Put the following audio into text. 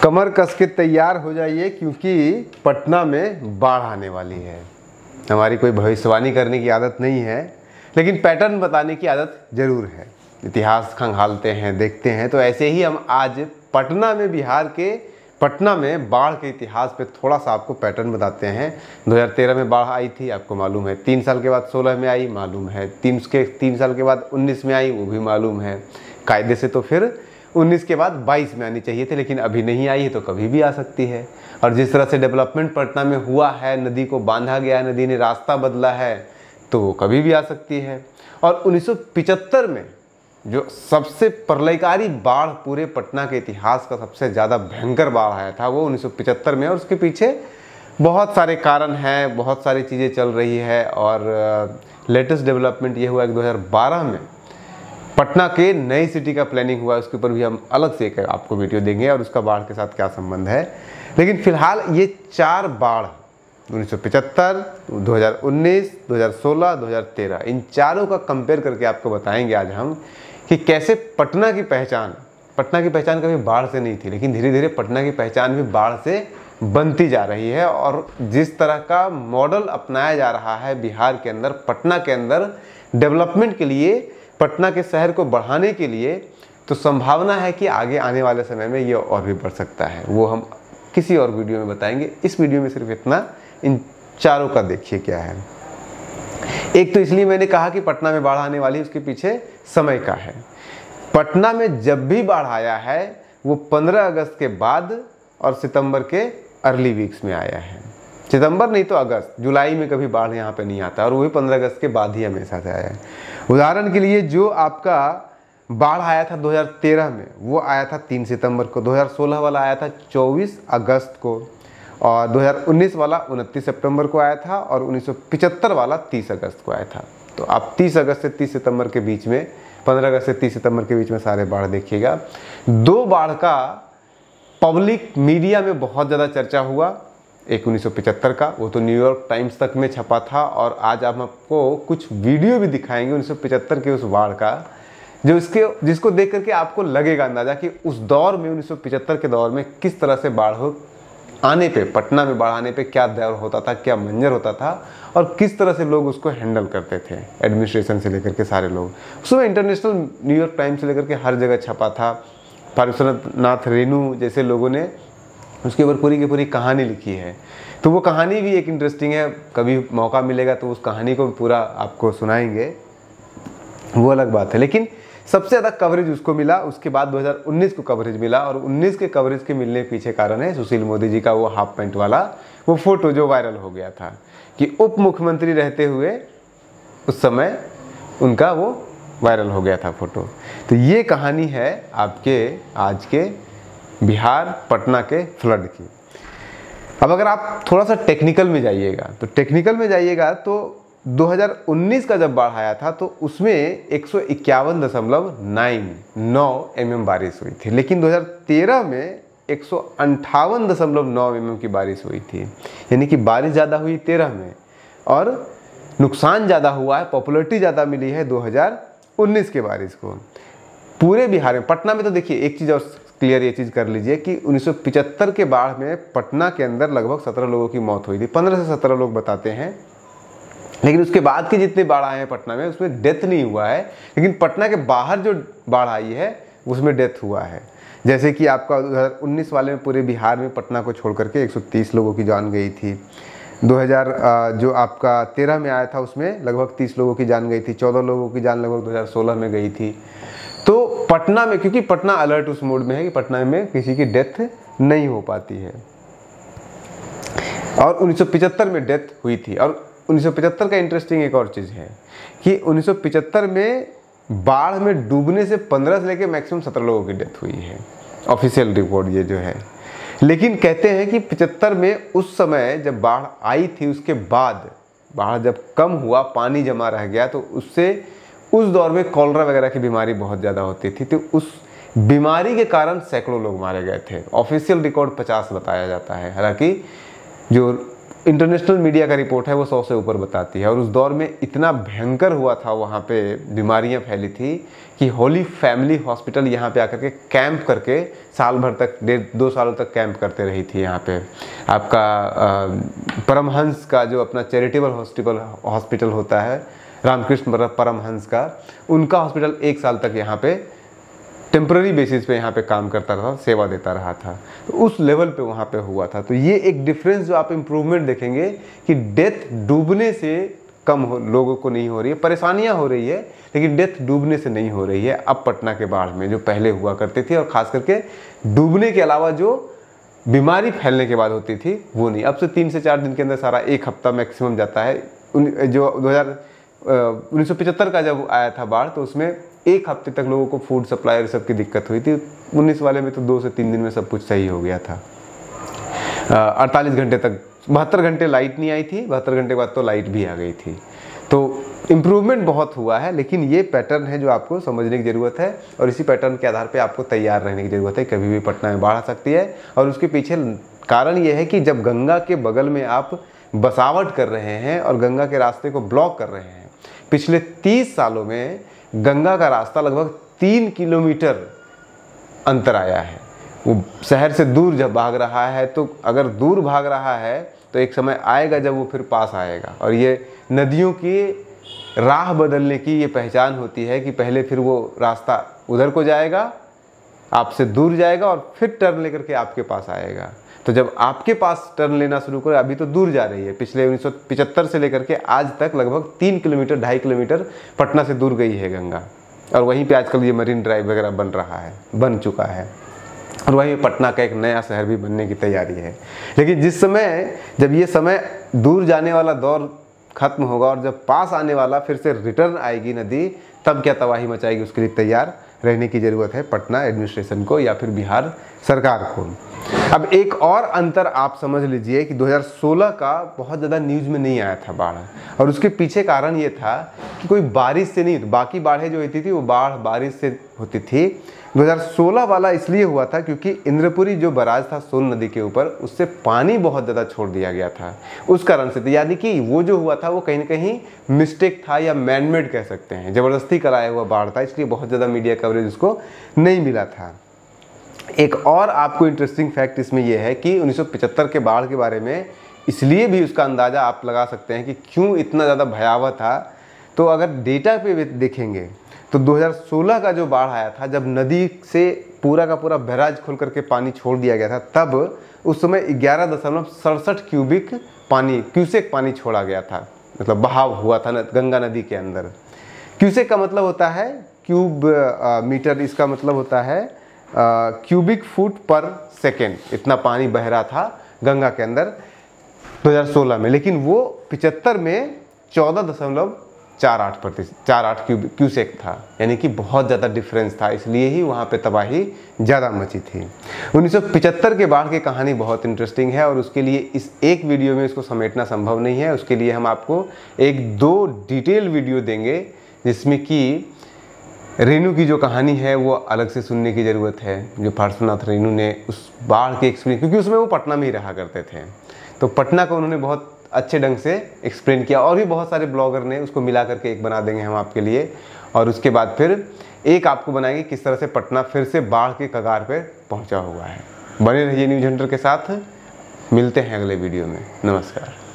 कमर कस के तैयार हो जाइए, क्योंकि पटना में बाढ़ आने वाली है। हमारी कोई भविष्यवाणी करने की आदत नहीं है, लेकिन पैटर्न बताने की आदत ज़रूर है। इतिहास खंगालते हैं, देखते हैं, तो ऐसे ही हम आज पटना में, बिहार के पटना में बाढ़ के इतिहास पे थोड़ा सा आपको पैटर्न बताते हैं। 2013 में बाढ़ आई थी, आपको मालूम है। 3 साल के बाद 16 में आई, मालूम है। 3 साल के बाद 19 में आई, वो भी मालूम है। कायदे से तो फिर 19 के बाद 22 में आनी चाहिए थी, लेकिन अभी नहीं आई है, तो कभी भी आ सकती है। और जिस तरह से डेवलपमेंट पटना में हुआ है, नदी को बांधा गया है, नदी ने रास्ता बदला है, तो वो कभी भी आ सकती है। और 1975 में जो सबसे प्रलयकारी बाढ़ पूरे पटना के इतिहास का सबसे ज़्यादा भयंकर बाढ़ आया था, वो 1975 में। और उसके पीछे बहुत सारे कारण हैं, बहुत सारी चीज़ें चल रही है। और लेटेस्ट डेवलपमेंट ये हुआ कि 2012 में पटना के नई सिटी का प्लानिंग हुआ। उसके ऊपर भी हम अलग से एक आपको वीडियो देंगे, और उसका बाढ़ के साथ क्या संबंध है। लेकिन फिलहाल ये 4 बाढ़ 1975, 2019, 2016, 2013, इन चारों का कंपेयर करके आपको बताएंगे आज हम कि कैसे पटना की पहचान कभी बाढ़ से नहीं थी, लेकिन धीरे धीरे पटना की पहचान भी बाढ़ से बनती जा रही है। और जिस तरह का मॉडल अपनाया जा रहा है बिहार के अंदर, पटना के अंदर डेवलपमेंट के लिए, पटना के शहर को बढ़ाने के लिए, तो संभावना है कि आगे आने वाले समय में ये और भी बढ़ सकता है। वो हम किसी और वीडियो में बताएंगे। इस वीडियो में सिर्फ इतना, इन चारों का देखिए क्या है। एक तो इसलिए मैंने कहा कि पटना में बाढ़ आने वाली, उसके पीछे समय का है। पटना में जब भी बाढ़ आया है वो 15 अगस्त के बाद और सितंबर के अर्ली वीक्स में आया है। सितंबर नहीं तो अगस्त, जुलाई में कभी बाढ़ यहाँ पे नहीं आता, और वो भी 15 अगस्त के बाद ही हमेशा से आया है। उदाहरण के लिए जो आपका बाढ़ आया था 2013 में, वो आया था 3 सितंबर को। 2016 वाला आया था 24 अगस्त को, और 2019 वाला 29 सितंबर को आया था, और 1975 वाला 30 अगस्त को आया था। तो आप 30 अगस्त से 30 सितंबर के बीच में, 15 अगस्त से 30 सितंबर के बीच में सारे बाढ़ देखिएगा। 2 बाढ़ का पब्लिक मीडिया में बहुत ज़्यादा चर्चा हुआ। एक 1975 का, वो तो न्यूयॉर्क टाइम्स तक में छपा था, और आज हम आपको कुछ वीडियो भी दिखाएंगे 1975 के उस बाढ़ का, जिसको देख करके आपको लगेगा अंदाजा कि उस दौर में, 1975 के दौर में, किस तरह से बाढ़ आने पे, पटना में बाढ़ आने पे क्या दौर होता था, क्या मंजर होता था, और किस तरह से लोग उसको हैंडल करते थे, एडमिनिस्ट्रेशन से लेकर के सारे लोग। उसमें इंटरनेशनल न्यूयॉर्क टाइम्स से लेकर के हर जगह छपा था। पार्श्वनाथ रेणु जैसे लोगों ने उसके ऊपर पूरी की पूरी कहानी लिखी है। तो वो कहानी भी एक इंटरेस्टिंग है, कभी मौका मिलेगा तो उस कहानी को पूरा आपको सुनाएंगे, वो अलग बात है। लेकिन सबसे ज़्यादा कवरेज उसको मिला, उसके बाद 2019 को कवरेज मिला, और 19 के कवरेज के मिलने के पीछे कारण है सुशील मोदी जी का वो हाफ पैंट वाला वो फोटो जो वायरल हो गया था, कि उप मुख्यमंत्री रहते हुए उस समय उनका वो वायरल हो गया था फोटो। तो ये कहानी है आपके आज के बिहार पटना के फ्लड की। अब अगर आप थोड़ा सा टेक्निकल में जाइएगा तो 2019 का जब बाढ़ आया था तो उसमें 151.99 mm बारिश हुई थी, लेकिन 2013 में 158.9 mm की बारिश हुई थी। यानी कि बारिश ज़्यादा हुई 13 में, और नुकसान ज़्यादा हुआ है, पॉपुलैरिटी ज़्यादा मिली है 2019 के बारिश को। पूरे बिहार में, पटना में तो देखिए एक चीज़ और क्लियर ये चीज़ कर लीजिए कि 1975 के बाढ़ में पटना के अंदर लगभग 17 लोगों की मौत हुई थी। 15 से 17 लोग बताते हैं, लेकिन उसके बाद के जितने बाढ़ आए हैं पटना में उसमें डेथ नहीं हुआ है। लेकिन पटना के बाहर जो बाढ़ आई है उसमें डेथ हुआ है। जैसे कि आपका 2019 वाले में पूरे बिहार में पटना को छोड़ करके 130 लोगों की जान गई थी। 2013 में आया था उसमें लगभग 30 लोगों की जान गई थी। 14 लोगों की जान लगभग 2016 में गई थी। तो पटना में, क्योंकि पटना अलर्ट उस मोड में है कि पटना में किसी की डेथ नहीं हो पाती है, और 1975 में डेथ हुई थी। और 1975 का इंटरेस्टिंग एक और चीज़ है कि 1975 में बाढ़ में डूबने से 15 से लेकर मैक्सिमम 17 लोगों की डेथ हुई है, ऑफिशियल रिपोर्ट ये जो है। लेकिन कहते हैं कि 75 में उस समय जब बाढ़ आई थी, उसके बाद बाढ़ जब कम हुआ, पानी जमा रह गया, तो उससे उस दौर में कॉलरा वगैरह की बीमारी बहुत ज़्यादा होती थी। तो उस बीमारी के कारण सैकड़ों लोग मारे गए थे। ऑफिशियल रिकॉर्ड 50 बताया जाता है। हालांकि जो इंटरनेशनल मीडिया का रिपोर्ट है वो 100 से ऊपर बताती है। और उस दौर में इतना भयंकर हुआ था, वहाँ पे बीमारियाँ फैली थी कि होली फैमिली हॉस्पिटल यहाँ पे आकर के कैंप करके साल भर तक 1.5-2 सालों तक कैंप करते रही थी। यहाँ पे आपका परमहंस का जो अपना चैरिटेबल हॉस्पिटल होता है, रामकृष्ण परमहंस का, उनका हॉस्पिटल 1 साल तक यहाँ पे टेम्पररी बेसिस पे यहाँ पे काम करता रहा, सेवा देता रहा था। तो उस लेवल पे वहाँ पे हुआ था। तो ये एक डिफरेंस जो आप इम्प्रूवमेंट देखेंगे कि डेथ डूबने से कम लोगों को नहीं हो रही है, परेशानियाँ हो रही है, लेकिन डेथ डूबने से नहीं हो रही है अब पटना के बाढ़ में, जो पहले हुआ करती थी। और ख़ास करके डूबने के अलावा जो बीमारी फैलने के बाद होती थी वो नहीं। अब से 3 से 4 दिन के अंदर सारा 1 हफ्ता मैक्सिमम जाता है। जो 1975 का जब आया था बाढ़, तो उसमें 1 हफ्ते तक लोगों को फूड सप्लाई और सब की दिक्कत हुई थी। 19 वाले में तो 2 से 3 दिन में सब कुछ सही हो गया था। 48 घंटे तक, 72 घंटे लाइट नहीं आई थी, 72 घंटे बाद तो लाइट भी आ गई थी। तो इम्प्रूवमेंट बहुत हुआ है, लेकिन ये पैटर्न है जो आपको समझने की ज़रूरत है। और इसी पैटर्न के आधार पे आपको तैयार रहने की ज़रूरत है। कभी भी पटना में बाढ़ आ सकती है। और उसके पीछे कारण ये है कि जब गंगा के बगल में आप बसावट कर रहे हैं और गंगा के रास्ते को ब्लॉक कर रहे हैं, पिछले 30 सालों में गंगा का रास्ता लगभग 3 किलोमीटर अंतर आया है। वो शहर से दूर जब भाग रहा है, तो अगर दूर भाग रहा है तो एक समय आएगा जब वो फिर पास आएगा। और ये नदियों की राह बदलने की ये पहचान होती है कि पहले फिर वो रास्ता उधर को जाएगा, आपसे दूर जाएगा और फिर टर्न लेकर के आपके पास आएगा। तो जब आपके पास टर्न लेना शुरू करे, अभी तो दूर जा रही है, पिछले 1975 से लेकर के आज तक लगभग 3 किलोमीटर 2.5 किलोमीटर पटना से दूर गई है गंगा। और वहीं पे आजकल ये मरीन ड्राइव वगैरह बन चुका है। और वहीं पटना का एक नया शहर भी बनने की तैयारी है। लेकिन जिस समय जब ये समय दूर जाने वाला दौर खत्म होगा और जब पास आने वाला फिर से रिटर्न आएगी नदी, तब क्या तबाही मचाएगी, उसके लिए तैयार रहने की ज़रूरत है पटना एडमिनिस्ट्रेशन को या फिर बिहार सरकार को। अब एक और अंतर आप समझ लीजिए कि 2016 का बहुत ज़्यादा न्यूज़ में नहीं आया था बाढ़। और उसके पीछे कारण ये था कि कोई बारिश से नहीं, बाकी बाढ़ें जो होती थी वो बारिश से होती थी। 2016 वाला इसलिए हुआ था क्योंकि इंद्रपुरी जो बराज था सोन नदी के ऊपर, उससे पानी बहुत ज़्यादा छोड़ दिया गया था उस कारण से। तो यानी कि वो जो हुआ था वो कहीं ना कहीं मिस्टेक था या मैनमेड कह सकते हैं, ज़बरदस्ती कराया हुआ बाढ़ था, इसलिए बहुत ज़्यादा मीडिया कवरेज उसको नहीं मिला था। एक और आपको इंटरेस्टिंग फैक्ट इसमें यह है कि 1975 के बाढ़ के बारे में इसलिए भी उसका अंदाज़ा आप लगा सकते हैं कि क्यों इतना ज़्यादा भयावह था। तो अगर डेटा पे देखेंगे तो 2016 का जो बाढ़ आया था, जब नदी से पूरा का पूरा बैराज खोल करके पानी छोड़ दिया गया था, तब उस समय 11.67 क्यूसेक पानी छोड़ा गया था, मतलब बहाव हुआ था गंगा नदी के अंदर। क्यूसेक का मतलब होता है क्यूब मीटर, इसका मतलब होता है क्यूबिक फुट पर सेकेंड। इतना पानी बह रहा था गंगा के अंदर 2016 में। लेकिन वो 75 में 14.48 क्यूसेक था, यानी कि बहुत ज़्यादा डिफरेंस था। इसलिए ही वहाँ पे तबाही ज़्यादा मची थी। 1975 के बाढ़ की कहानी बहुत इंटरेस्टिंग है और उसके लिए इस एक वीडियो में इसको समेटना संभव नहीं है। उसके लिए हम आपको 1-2 डिटेल वीडियो देंगे, जिसमें कि रेणु की जो कहानी है वो अलग से सुनने की ज़रूरत है। जो पार्श्वनाथ रेणु ने उस बाढ़ के एक्सपीरियंस, क्योंकि उसमें वो पटना में ही रहा करते थे, तो पटना को उन्होंने बहुत अच्छे ढंग से एक्सप्लेन किया। और भी बहुत सारे ब्लॉगर ने उसको मिला करके एक बना देंगे हम आपके लिए। और उसके बाद फिर एक आपको बनाएंगे किस तरह से पटना फिर से बाढ़ के कगार पर पहुंचा हुआ है। बने रहिए न्यूज़ हंटर के साथ। मिलते हैं अगले वीडियो में। नमस्कार।